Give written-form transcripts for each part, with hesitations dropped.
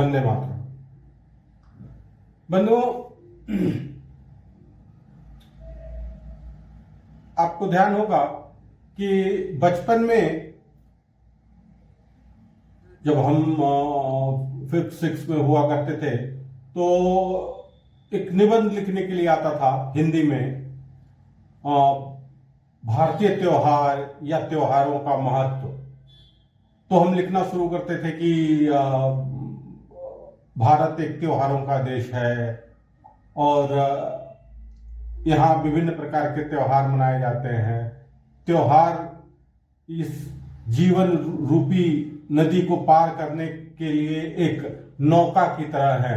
वंदे मातरम। बंधुओं, आपको ध्यान होगा कि बचपन में जब हम 5th 6th में हुआ करते थे तो एक निबंध लिखने के लिए आता था हिंदी में, भारतीय त्योहार या त्योहारों का महत्व। तो हम लिखना शुरू करते थे कि भारत एक त्योहारों का देश है और यहाँ विभिन्न प्रकार के त्योहार मनाए जाते हैं। त्योहार इस जीवन रूपी नदी को पार करने के लिए एक नौका की तरह है।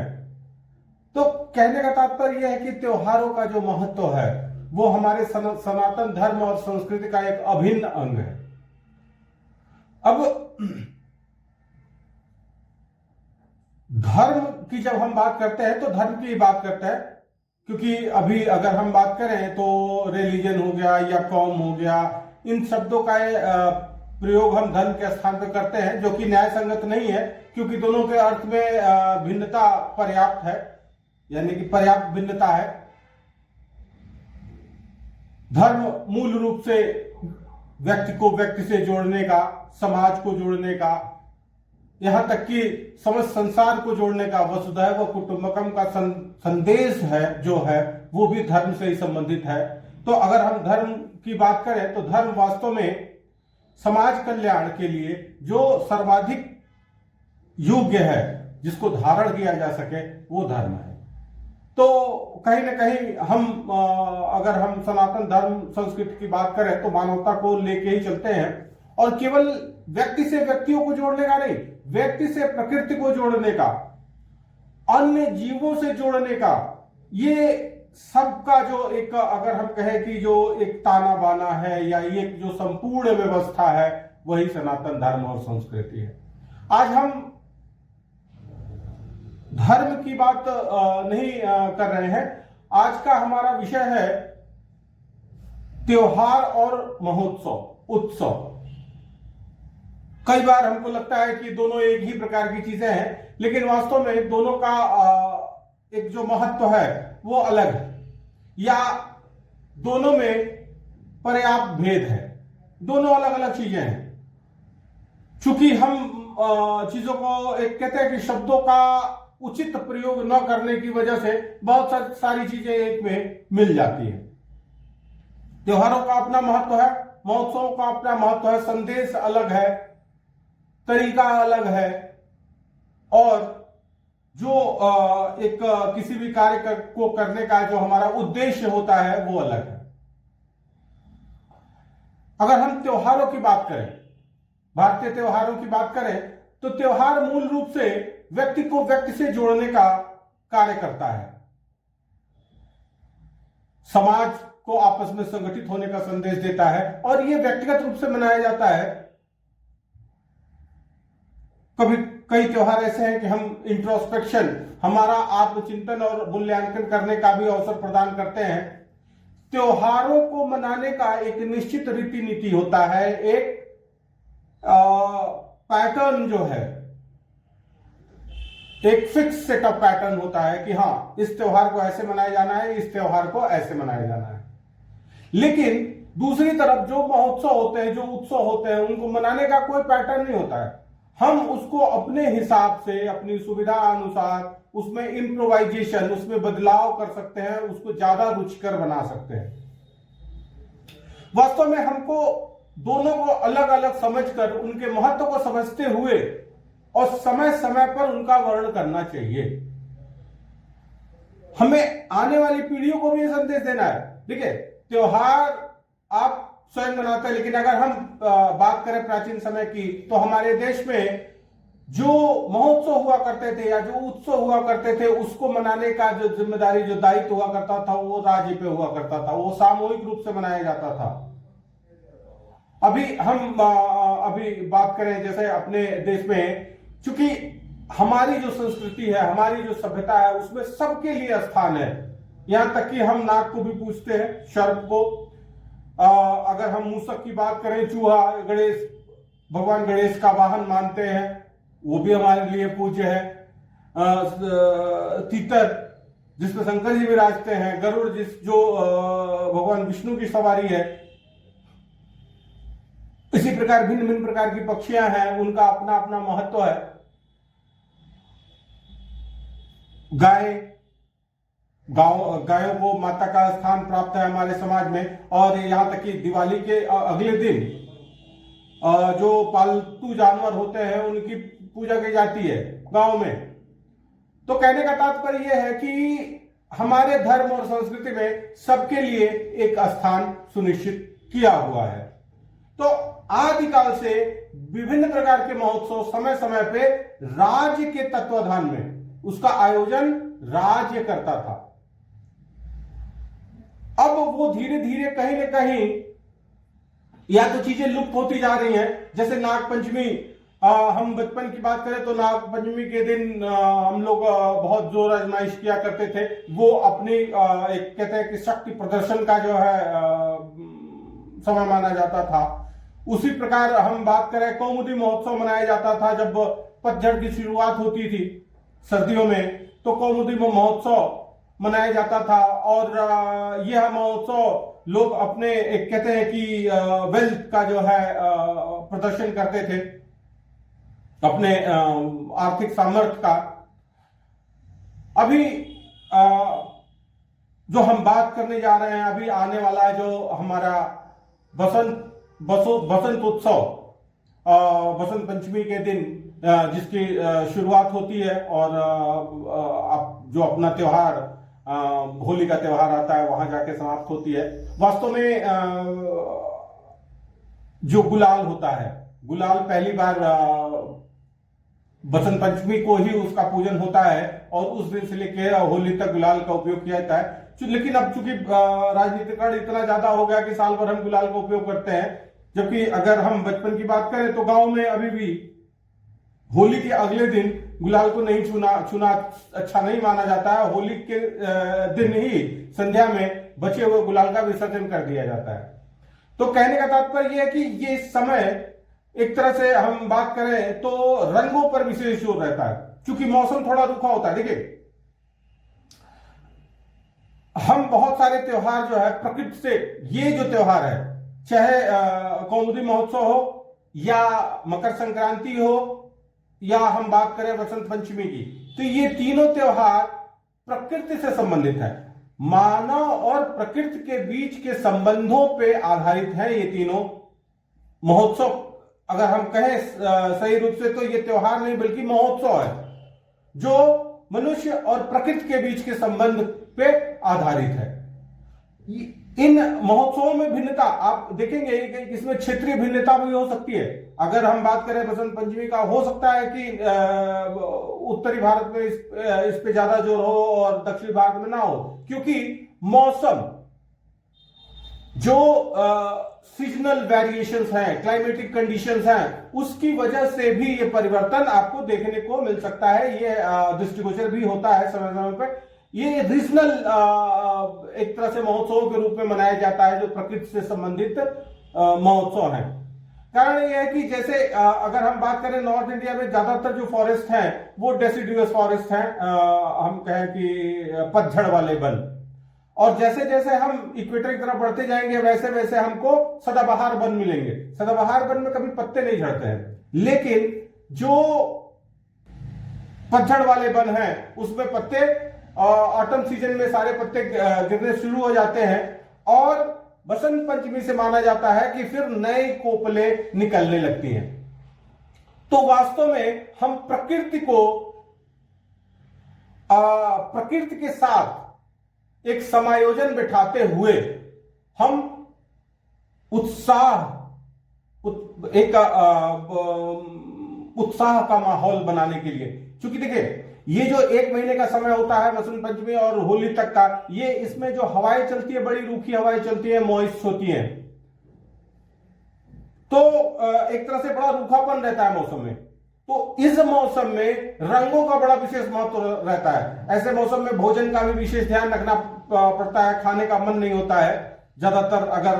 तो कहने का तात्पर्य यह है कि त्योहारों का जो महत्व है वो हमारे सनातन धर्म और संस्कृति का एक अभिन्न अंग है। अब धर्म की जब हम बात करते हैं तो धर्म की बात करते हैं, क्योंकि अभी अगर हम बात करें तो रिलीजन हो गया या कौम हो गया, इन शब्दों का प्रयोग हम धर्म के स्थान पर करते हैं, जो कि न्याय संगत नहीं है, क्योंकि दोनों के अर्थ में भिन्नता पर्याप्त है, यानी कि पर्याप्त भिन्नता है। धर्म मूल रूप से व्यक्ति को व्यक्ति से जोड़ने का, समाज को जोड़ने का, यहां तक कि समस्त संसार को जोड़ने का, वसुधैव कुटुंबकम का संदेश है जो है वो भी धर्म से ही संबंधित है। तो अगर हम धर्म की बात करें तो धर्म वास्तव में समाज कल्याण के लिए जो सर्वाधिक योग्य है, जिसको धारण किया जा सके, वो धर्म है। तो कहीं ना कहीं हम अगर हम सनातन धर्म संस्कृति की बात करें तो मानवता को लेके ही चलते हैं, और केवल व्यक्ति से व्यक्तियों को जोड़ने का नहीं, व्यक्ति से प्रकृति को जोड़ने का, अन्य जीवों से जोड़ने का, ये सबका जो एक, अगर हम कहें कि जो एक ताना बाना है या ये जो संपूर्ण व्यवस्था है, वही सनातन धर्म और संस्कृति है। आज हम धर्म की बात नहीं कर रहे हैं। आज का हमारा विषय है त्योहार और महोत्सव, उत्सव। कई बार हमको लगता है कि दोनों एक ही प्रकार की चीजें हैं, लेकिन वास्तव में दोनों का एक जो महत्व है वो अलग है, या दोनों में पर्याप्त भेद है। दोनों अलग अलग चीजें हैं। चूंकि हम चीजों को एक कहते हैं कि शब्दों का उचित प्रयोग न करने की वजह से बहुत सारी चीजें एक में मिल जाती हैं। त्योहारों का अपना महत्व है, महोत्सवों का अपना महत्व है, संदेश अलग है, तरीका अलग है, और जो एक किसी भी कार्य को करने का जो हमारा उद्देश्य होता है वो अलग है। अगर हम त्योहारों की बात करें, भारतीय त्योहारों की बात करें, तो त्योहार मूल रूप से व्यक्ति को व्यक्ति से जोड़ने का कार्य करता है, समाज को आपस में संगठित होने का संदेश देता है, और यह व्यक्तिगत रूप से मनाया जाता है। कभी कई त्योहार ऐसे हैं कि हम इंट्रोस्पेक्शन, हमारा आत्मचिंतन और मूल्यांकन करने का भी अवसर प्रदान करते हैं। त्योहारों को मनाने का एक निश्चित रीति नीति होता है, एक पैटर्न जो है, एक फिक्स सेट ऑफ पैटर्न होता है कि हाँ, इस त्योहार को ऐसे मनाया जाना है, इस त्योहार को ऐसे मनाया जाना है। लेकिन दूसरी तरफ जो महोत्सव होते हैं, जो उत्सव होते हैं, उनको मनाने का कोई पैटर्न नहीं होता है। हम उसको अपने हिसाब से, अपनी सुविधा अनुसार उसमें इम्प्रोवाइजेशन, उसमें बदलाव कर सकते हैं, उसको ज्यादा रुचिकर बना सकते हैं। वास्तव में हमको दोनों को अलग अलग समझकर, उनके महत्व को समझते हुए और समय समय पर उनका वर्णन करना चाहिए। हमें आने वाली पीढ़ियों को भी ये संदेश देना है। देखिए, त्योहार आप स्वयं मनाते हैं, लेकिन अगर हम बात करें प्राचीन समय की, तो हमारे देश में जो महोत्सव हुआ करते थे या जो उत्सव हुआ करते थे, उसको मनाने का जो जिम्मेदारी, जो दायित्व हुआ करता था, वो राज्य पे हुआ करता था। वो सामूहिक रूप से मनाया जाता था। अभी हम अभी बात करें जैसे अपने देश में, चूंकि हमारी जो संस्कृति है, हमारी जो सभ्यता है, उसमें सबके लिए स्थान है। यहां तक कि हम नाग को भी पूजते हैं, सर्प को। अगर हम मूसक की बात करें, चूहा, गणेश, भगवान गणेश का वाहन मानते हैं, वो भी हमारे लिए पूज्य है। तीतर जिसमें शंकर जी विराजते हैं, गरुड़ जो भगवान विष्णु की सवारी है। इसी प्रकार भिन्न भिन्न प्रकार की पक्षियां हैं, उनका अपना अपना महत्व है। गायों को माता का स्थान प्राप्त है हमारे समाज में। और यहां तक कि दिवाली के अगले दिन जो पालतू जानवर होते हैं उनकी पूजा की जाती है गांव में। तो कहने का तात्पर्य यह है कि हमारे धर्म और संस्कृति में सबके लिए एक स्थान सुनिश्चित किया हुआ है। तो आदिकाल से विभिन्न प्रकार के महोत्सव समय समय पे राज्य के तत्वाधान में उसका आयोजन राज्य करता था। अब वो धीरे धीरे कहीं ना कहीं या तो चीजें लुप्त होती जा रही हैं। जैसे नागपंचमी, हम बचपन की बात करें तो नागपंचमी के दिन हम लोग बहुत जोर आजमाइश किया करते थे। वो अपनी एक कहते हैं कि शक्ति प्रदर्शन का जो है समय माना जाता था। उसी प्रकार हम बात करें, कौमुदी महोत्सव मनाया जाता था जब पतझड़ की शुरुआत होती थी सर्दियों में, तो कौमुदी महोत्सव मनाया जाता था। और यह महोत्सव लोग अपने एक कहते हैं कि वेल्थ का जो है प्रदर्शन करते थे, अपने आर्थिक सामर्थ्य का। अभी जो हम बात करने जा रहे हैं, अभी आने वाला है जो हमारा बसंत उत्सव, बसंत पंचमी के दिन जिसकी शुरुआत होती है। और जो अपना त्योहार होली का त्योहार आता है वहां जाके समाप्त होती है। वास्तव में जो गुलाल होता है, गुलाल पहली बार बसंत पंचमी को ही उसका पूजन होता है और उस दिन से लेकर होली तक गुलाल का उपयोग किया जाता है। लेकिन अब चूंकि राजनीतिकरण इतना ज्यादा हो गया कि साल भर हम गुलाल का उपयोग करते हैं, जबकि अगर हम बचपन की बात करें तो गांव में अभी भी होली के अगले दिन गुलाल को नहीं छूना अच्छा नहीं माना जाता है। होली के दिन ही संध्या में बचे हुए गुलाल का विसर्जन कर दिया जाता है। तो कहने का तात्पर्य यह है कि ये समय एक तरह से हम बात करें तो रंगों पर विशेष जोर रहता है, क्योंकि मौसम थोड़ा रुखा होता है। देखिए, हम बहुत सारे त्योहार जो है प्रकृति से, ये जो त्योहार है, चाहे कौमुदी महोत्सव हो या मकर संक्रांति हो या हम बात करें बसंत पंचमी की, तो ये तीनों त्योहार प्रकृति से संबंधित है। मानव और प्रकृति के बीच के संबंधों पे आधारित है ये तीनों महोत्सव। अगर हम कहें सही रूप से तो ये त्योहार नहीं बल्कि महोत्सव है जो मनुष्य और प्रकृति के बीच के संबंध पे आधारित है। इन महोत्सवों में भिन्नता आप देखेंगे कि इसमें क्षेत्रीय भिन्नता भी हो सकती है। अगर हम बात करें बसंत पंचमी का, हो सकता है कि उत्तरी भारत में इस पे ज्यादा जोर हो और दक्षिणी भारत में ना हो, क्योंकि मौसम जो सीजनल वेरिएशंस हैं, क्लाइमेटिक कंडीशंस हैं, उसकी वजह से भी ये परिवर्तन आपको देखने को मिल सकता है। ये दृष्टिगोचर भी होता है समय समय पर। ये रीजनल एक तरह से महोत्सव के रूप में मनाया जाता है जो प्रकृति से संबंधित महोत्सव है। कारण यह है कि जैसे अगर हम बात करें नॉर्थ इंडिया में ज्यादातर जो फॉरेस्ट हैं वो डेसिडुअस फॉरेस्ट हैं, हम कहें कि पतझड़ वाले वन। और जैसे जैसे हम इक्वेटर की तरफ बढ़ते जाएंगे वैसे वैसे हमको सदाबहार वन मिलेंगे। सदाबहार वन में कभी पत्ते नहीं झड़ते हैं, लेकिन जो पतझड़ वाले वन हैं उसमें पत्ते ऑटम सीजन में सारे पत्ते गिरने शुरू हो जाते हैं और बसंत पंचमी से माना जाता है कि फिर नए कोपले निकलने लगती हैं। तो वास्तव में हम प्रकृति को प्रकृति के साथ एक समायोजन बिठाते हुए हम उत्साह का माहौल बनाने के लिए, क्योंकि देखिए ये जो एक महीने का समय होता है बसंत पंचमी और होली तक का, ये इसमें जो हवाएं चलती है बड़ी रूखी हवाएं चलती है, मॉइस्ट होती हैं, तो एक तरह से बड़ा रूखापन रहता है मौसम में। तो इस मौसम में रंगों का बड़ा विशेष महत्व रहता है। ऐसे मौसम में भोजन का भी विशेष ध्यान रखना पड़ता है, खाने का मन नहीं होता है। ज्यादातर अगर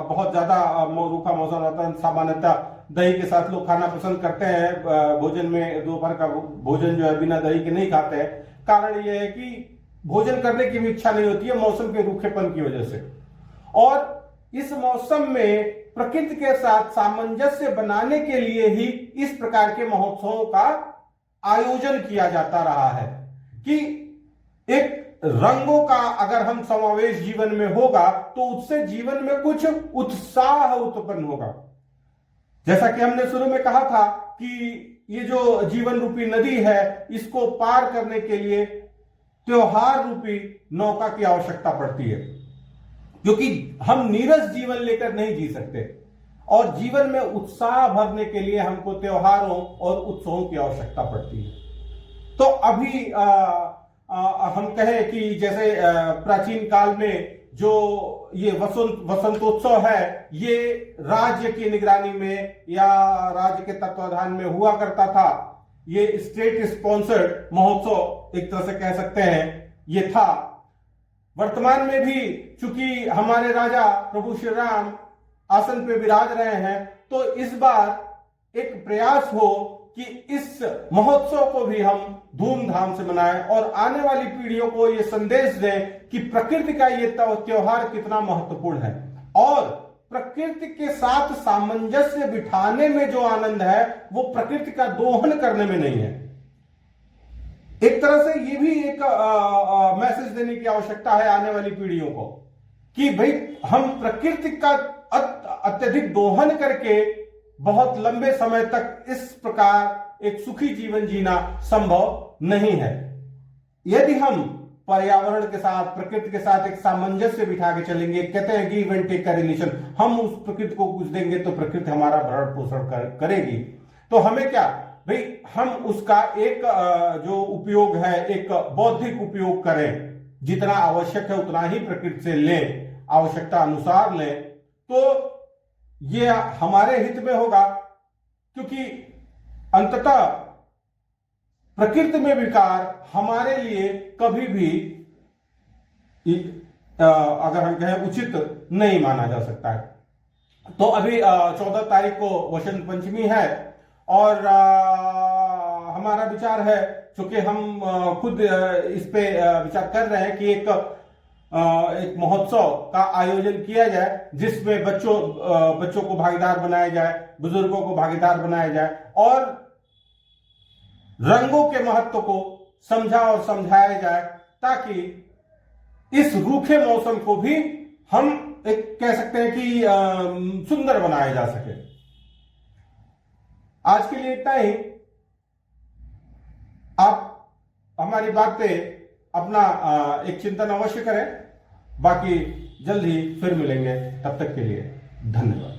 बहुत ज्यादा रूखा मौसम रहता है, सामान्यतः दही के साथ लोग खाना पसंद करते हैं। भोजन में दोपहर का भोजन जो है बिना दही के नहीं खाते हैं। कारण यह है कि भोजन करने की भी इच्छा नहीं होती है मौसम के रूखेपन की वजह से। और इस मौसम में प्रकृति के साथ सामंजस्य बनाने के लिए ही इस प्रकार के महोत्सवों का आयोजन किया जाता रहा है कि एक रंगों का अगर हम समावेश जीवन में होगा तो उससे जीवन में कुछ उत्साह उत्पन्न होगा। जैसा कि हमने शुरू में कहा था कि ये जो जीवन रूपी नदी है, इसको पार करने के लिए त्योहार रूपी नौका की आवश्यकता पड़ती है, क्योंकि हम नीरस जीवन लेकर नहीं जी सकते और जीवन में उत्साह भरने के लिए हमको त्योहारों और उत्सवों की आवश्यकता पड़ती है। तो अभी हम कहें कि जैसे प्राचीन काल में जो ये वसंतोत्सव है, ये राज्य की निगरानी में या राज्य के तत्वाधान में हुआ करता था। ये स्टेट स्पॉन्सर्ड महोत्सव एक तरह से कह सकते हैं ये था। वर्तमान में भी चूंकि हमारे राजा प्रभु श्री राम आसन पे विराज रहे हैं, तो इस बार एक प्रयास हो कि इस महोत्सव को भी हम धूमधाम से मनाएं और आने वाली पीढ़ियों को ये संदेश दें कि प्रकृति का ये त्योहार कितना महत्वपूर्ण है और प्रकृति के साथ सामंजस्य बिठाने में जो आनंद है वो प्रकृति का दोहन करने में नहीं है। एक तरह से ये भी एक मैसेज देने की आवश्यकता है आने वाली पीढ़ियों को कि भाई हम प्रकृति का अत्यधिक दोहन करके बहुत लंबे समय तक इस प्रकार एक सुखी जीवन जीना संभव नहीं है। यदि हम पर्यावरण के साथ, प्रकृति के साथ एक सामंजस्य बिठा के चलेंगे, कहते हैं गिव एंड टेक का रिलेशन, हम उस प्रकृति को कुछ देंगे तो प्रकृति हमारा भरण पोषण करेगी। तो हमें क्या भाई, हम उसका एक जो उपयोग है, एक बौद्धिक उपयोग करें, जितना आवश्यक है उतना ही प्रकृति से लें, आवश्यकता अनुसार लें, तो ये हमारे हित में होगा। क्योंकि अंततः प्रकृति में विकार हमारे लिए कभी भी अगर हम कहें उचित नहीं माना जा सकता है। तो अभी 14 तारीख को वसंत पंचमी है और हमारा विचार है, चूंकि हम खुद इस पे विचार कर रहे हैं कि एक महोत्सव का आयोजन किया जाए जिसमें बच्चों को भागीदार बनाया जाए, बुजुर्गों को भागीदार बनाया जाए और रंगों के महत्व को समझा और समझाया जाए, ताकि इस रूखे मौसम को भी हम एक कह सकते हैं कि सुंदर बनाया जा सके। आज के लिए इतना ही। आप हमारी बात पे अपना एक चिंतन अवश्य करें। बाकी जल्द ही फिर मिलेंगे, तब तक के लिए धन्यवाद।